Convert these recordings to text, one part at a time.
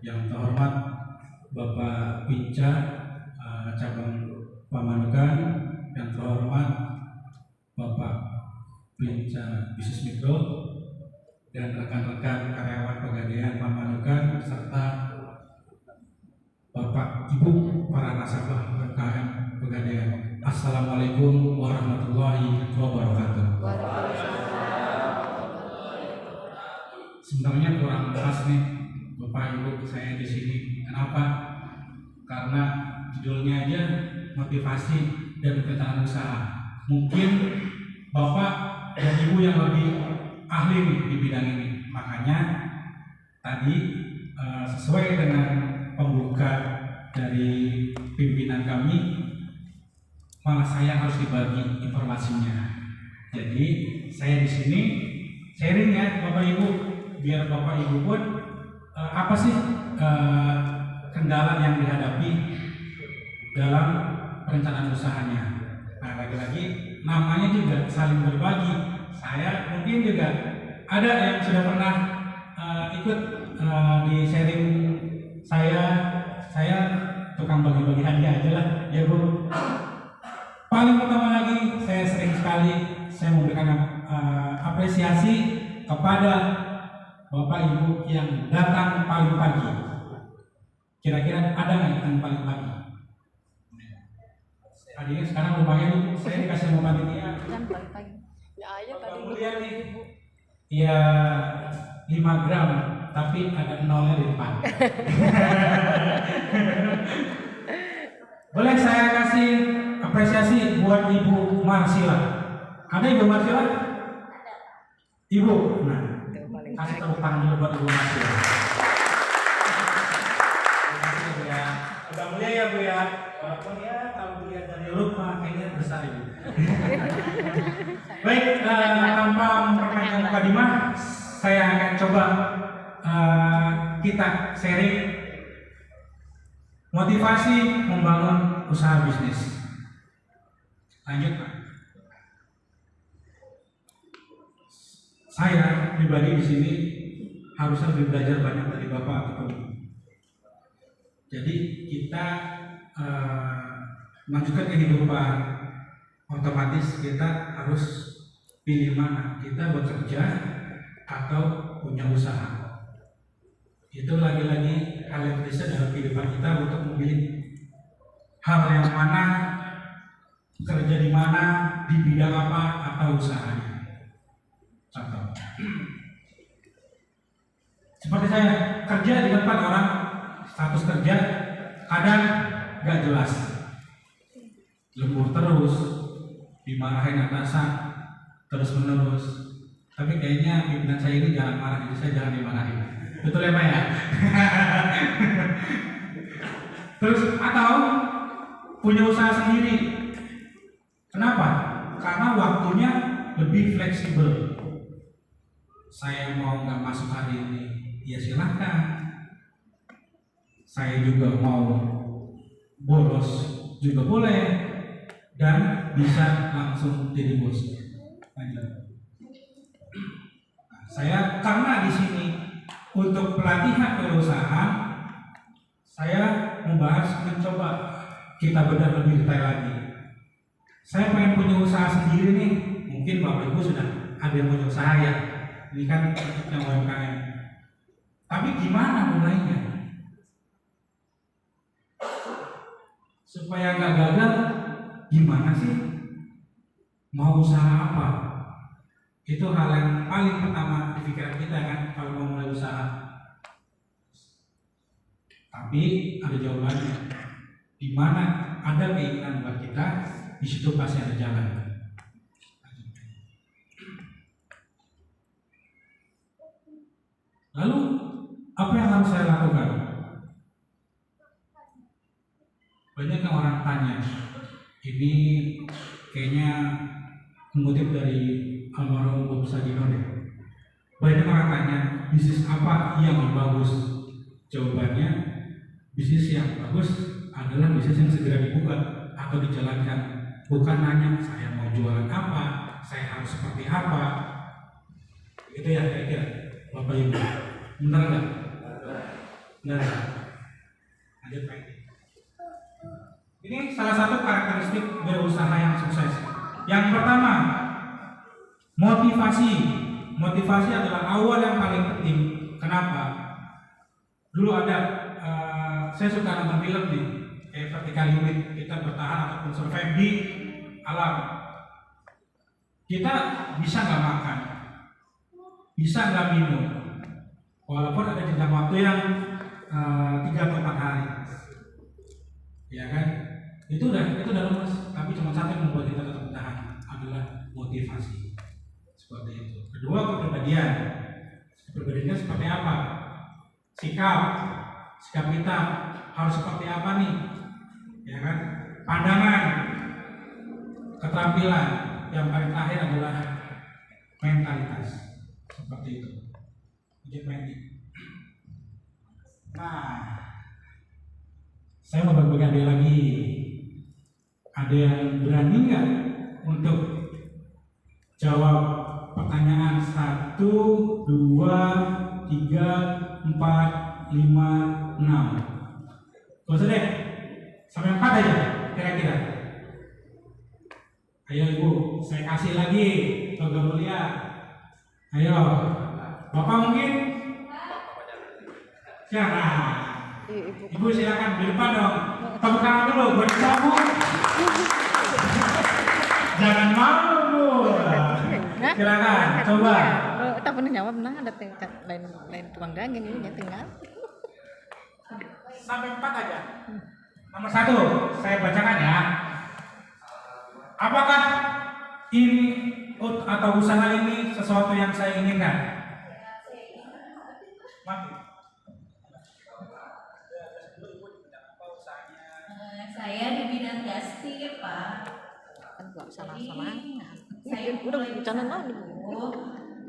Yang terhormat Bapak Pinca cabang Pamanukan, yang terhormat Bapak Pinca Bisnis Mikro dan rekan-rekan karyawan Pegadaian Pamanukan serta Bapak Ibu para nasabah UMKM Pegadaian. Assalamualaikum warahmatullahi wabarakatuh. Sebenarnya kurang pas nih Bapak Ibu saya di sini. Kenapa? Karena judulnya aja motivasi dan perencanaan usaha. Mungkin Bapak dan Ibu yang lebih ahli nih di bidang ini. Makanya tadi sesuai dengan pembuka dari pimpinan kami, malah saya harus dibagi informasinya. Jadi saya di sini sharing ya Bapak Ibu, biar Bapak Ibu pun apa sih kendala yang dihadapi dalam perencanaan usahanya. Nah, lagi-lagi namanya juga saling berbagi. Saya mungkin juga ada yang sudah pernah ikut di sharing saya tukang bagi-bagi hadiah aja lah ya Bu. Paling pertama lagi saya sering sekali saya memberikan apresiasi kepada Bapak Ibu yang datang paling pagi. Kira-kira ada nggak yang paling pagi? Adanya sekarang lumayan saya dikasih sama panitia. Ya aja tadi kemudian nih, ya 5 gram, tapi ada nolnya di depan. Boleh saya kasih apresiasi buat Ibu Marsila. Ada Ibu Marsila? Ibu, nah kasih tepuk tangan dulu buat Ibu Marsila. Terima kasih Bu ya. Udah mulia ya Bu ya. Walaupun ya kalau dilihat dari lupa kayaknya besar Ibu. Baik, tanpa memperpanjang mukadimah, saya akan coba kita sharing motivasi membangun usaha bisnis. Lanjut Pak. Saya pribadi di sini harusnya lebih belajar banyak dari Bapak atau Ibu. Jadi kita melanjutkan kehidupan, otomatis kita harus pilih mana, kita bekerja atau punya usaha. Itu lagi-lagi hal yang bisa dalam kehidupan kita untuk memilih hal yang mana, kerja di mana, di bidang apa, atau usahanya. Contoh, seperti saya kerja di tempat orang, status kerja kadang gak jelas, lembur terus, dimarahin atasan terus menerus. Tapi kayaknya pimpinan saya ini jangan marah, jadi saya jangan dimarahin. Betul ya Pak ya? Terus atau punya usaha sendiri. Kenapa? Karena waktunya lebih fleksibel. Saya mau nggak masuk hari ini, ya silahkan. Saya juga mau bolos juga boleh, dan bisa langsung jadi bos. Lanjut. Nah, saya karena di sini untuk pelatihan kewirausahaan, saya mencoba kita bedah lebih detail lagi. Saya pengen punya usaha sendiri nih. Mungkin Bapak Ibu sudah ada yang punya usaha ya. Ini kan yang UMKM. Tapi gimana mulainya? Supaya nggak gagal, gimana sih? Mau usaha apa? Itu hal yang paling pertama di pikiran kita kan kalau mau mulai usaha. Tapi ada jawabannya. Di mana ada keinginan buat kita, di situ pasti ada jalan. Lalu apa yang harus saya lakukan? Banyak yang orang tanya. Ini kayaknya mengutip dari almarhum Bob Sadino deh. Banyak orang tanya, bisnis apa yang bagus? Jawabannya, bisnis yang bagus adalah bisnis yang segera dibuka atau dijalankan. Bukan nanya saya mau jualan apa, saya harus seperti apa. Itu ya kira-kira Bapak Ibu, benar nggak? Nah, lanjut Pak. Ini salah satu karakteristik berusaha yang sukses. Yang pertama, motivasi. Motivasi adalah awal yang paling penting. Kenapa? Dulu ada, saya suka nonton film nih, kayak Vertical Limit, kita bertahan ataupun survive di alam. Kita bisa nggak makan, bisa nggak minum, walaupun ada jangka waktu yang 3 atau 4 hari, ya kan? Itu udah lemes, tapi cuma satu yang membuat kita tetap bertahan adalah motivasi. Seperti itu. Kedua, kepribadian. Kepribadiannya seperti apa? Sikap kita harus seperti apa nih? Ya kan? Pandangan, keterampilan, yang paling terakhir adalah mentalitas. Seperti itu. Nah, saya mau berbagi ada lagi. Ada yang berani nggak untuk jawab pertanyaan 1, 2, 3, 4, 5, 6? Gak usah deh, sampai 4 aja kira-kira. Ayo Ibu, saya kasih lagi logam mulia. Ayo, Bapak mungkin? Siapa? Ibu silakan di depan dong. Tepuk tangan dulu buat kamu. Jangan malu Bu. Silakan, coba. Tak pernah jawab, nah ada lain tukang dagang ini ya tinggal. Sampai 4 aja. Nomor 1, saya bacakan ya. Apakah ini atau usaha ini sesuatu yang saya inginkan? Mati. Saya di bidang justip, Pak. Kan gak salah-salah. Saya udah mulai bicara usaha lagi.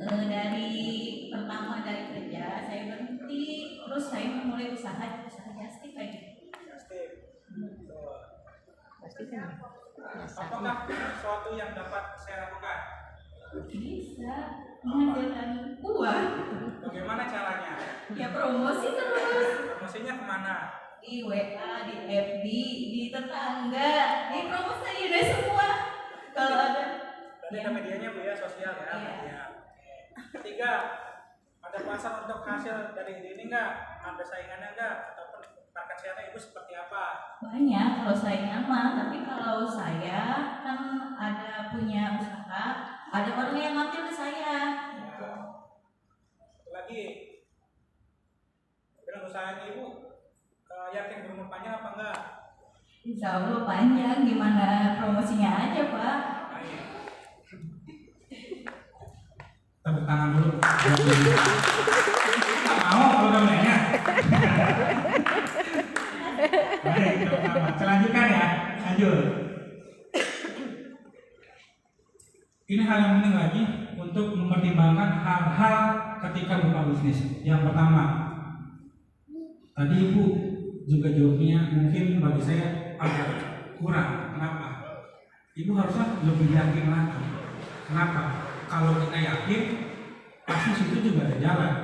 dari pertama dari kerja saya berhenti, terus saya memulai usaha justip kayak gitu. Pasti kan. Apakah sesuatu yang dapat saya lakukan? Bisa menghasilkan uang. Bagaimana caranya? Ya promosi terus. Promosinya kemana? Di WA, di FB, di tetangga, di promosi deh semua. Kalau ada. Berarti ada medianya Bu ya, sosial ya. Iya. Ya. Ketiga, ada pasar untuk hasil dari ini enggak? Ada saingannya enggak? Ataupun market share-nya Ibu seperti apa? Banyak kalau saya mah, tapi kalau saya kan ada punya usaha, ada orang yang ngambil ke saya. Ya. Satu lagi, dengan usahanya Ibu yakin berumur panjang apa enggak? Insya Allah panjang, gimana promosinya aja Pak. Baik. Tepuk tangan dulu. Nggak mau kalau udah nanya. Baik, selanjutnya ya, lanjut. Ini hal yang penting lagi untuk mempertimbangkan hal-hal ketika buka bisnis. Yang pertama, tadi Ibu juga jawabnya mungkin bagi saya agak kurang. Kenapa? Ibu harusnya lebih yakin lagi. Kenapa? Kalau kita yakin, pasti situ juga ada jalan.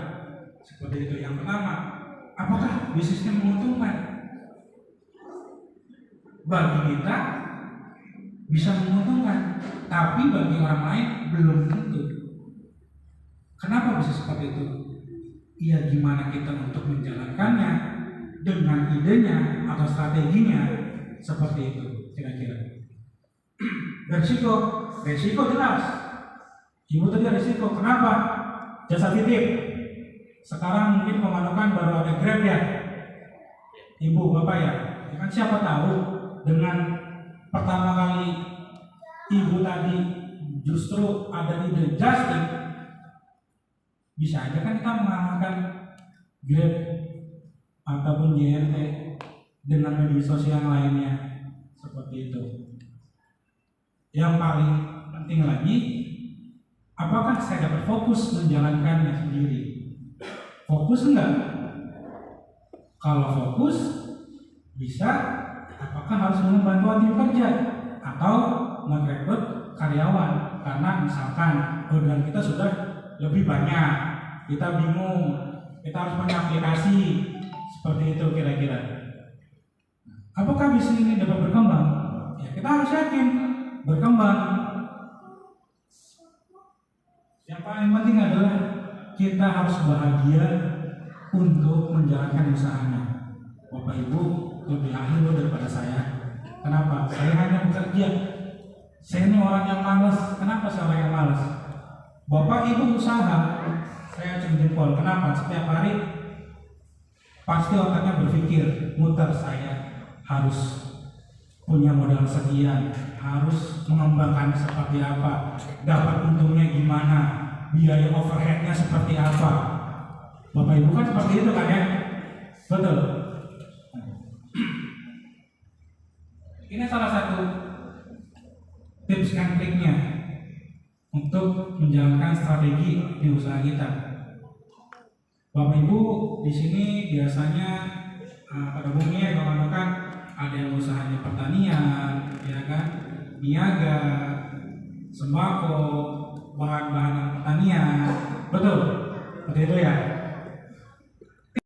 Seperti itu. Yang pertama, apakah bisnisnya menguntungkan? Bagi kita bisa menguntungkan, tapi bagi orang lain belum tentu. Kenapa bisa seperti itu? Ya gimana kita untuk menjalankannya dengan idenya atau strateginya seperti itu kira-kira. Resiko jelas. Ibu tadi resiko. Kenapa? Jasa titip. Sekarang mungkin pemanukan baru ada Grab ya. Ibu, Bapak ya. Kan siapa tahu dengan pertama kali Ibu tadi justru ada ide just tip, bisa aja kan kita mengalahkan Grab ataupun JRT dengan media sosial lainnya seperti itu. Yang paling penting lagi, apakah saya dapat fokus menjalankannya sendiri? Fokus enggak? Kalau fokus bisa, apakah harus membantu tim kerja atau merekrut karyawan? Karena misalkan orderan kita sudah lebih banyak, kita bingung, kita harus punya aplikasi, seperti itu kira-kira. Apakah bisnis ini dapat berkembang? Ya kita harus yakin berkembang. Yang paling penting adalah kita harus bahagia untuk menjalankan usahanya. Bapak Ibu lebih ahli loh daripada saya. Kenapa? Saya hanya bekerja. Saya ini orang yang malas. Kenapa saya orang yang malas? Bapak Ibu usaha, saya acung jempol. Kenapa? Setiap hari pasti otaknya berpikir, muter, saya harus punya modal sekian, harus mengembangkan seperti apa, dapat untungnya gimana, biaya overheadnya seperti apa. Bapak Ibu kan seperti itu kan ya? Betul. Ini salah satu tips and triknya untuk menjalankan strategi di usaha kita. Bapak Ibu di sini biasanya pada umumnya kan ada yang usahanya pertanian, ya kan, niaga, sembako, bahan-bahan pertanian, betul, seperti itu ya.